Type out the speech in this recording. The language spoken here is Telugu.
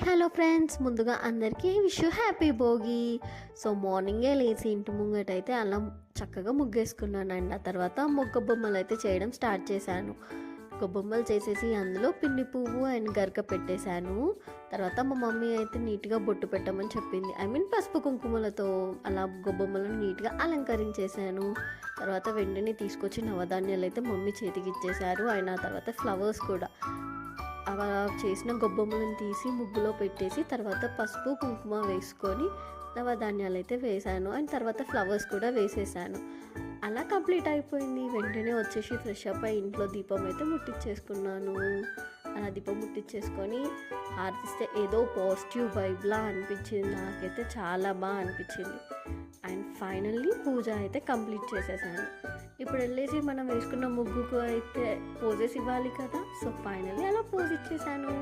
హలో ఫ్రెండ్స్, ముందుగా అందరికీ విష్ హ్యాపీ భోగి. సో మార్నింగే లేచి ఇంటి ముంగటైతే అలా చక్కగా ముగ్గేసుకున్నానండి. ఆ తర్వాత మొగ్గ బొమ్మలు అయితే చేయడం స్టార్ట్ చేశాను. బొమ్మలు చేసేసి అందులో పిన్ని పువ్వు అండ్ గరక పెట్టేశాను. తర్వాత మా మమ్మీ అయితే నీట్గా బొట్టు పెట్టమని చెప్పింది. పసుపు కుంకుమలతో అలా గొబ్బొమ్మలను నీట్గా అలంకరించేశాను. తర్వాత వెంటనే తీసుకొచ్చి నవధాన్యాలు అయితే మమ్మీ చేతికి ఇచ్చేశారు. అయిన తర్వాత ఫ్లవర్స్ కూడా అలా చేసిన గొబ్బొమ్మలను తీసి ముగ్గులో పెట్టేసి తర్వాత పసుపు కుంకుమ వేసుకొని నవధాన్యాలు అయితే వేసాను. అండ్ తర్వాత ఫ్లవర్స్ కూడా వేసేసాను. అలా కంప్లీట్ అయిపోయింది. వెంటనే వచ్చేసి ఫ్రెష్ అప్ అయి ఇంట్లో దీపం అయితే ముట్టించేసుకున్నాను. అలా దీపం ముట్టించేసుకొని హారతిస్తే ఏదో పాజిటివ్ వైబ్లా అనిపించింది. నాకైతే చాలా బాగా అనిపించింది. అండ్ ఫైనల్లీ పూజ అయితే కంప్లీట్ చేసేసాను. ఇప్పుడు వెళ్ళేసి మనం వేసుకున్న ముగ్గుకు అయితే పోజెస్ ఇవ్వాలి కదా. సో ఫైనల్లీ అలా పోజ్ ఇచ్చేసాను.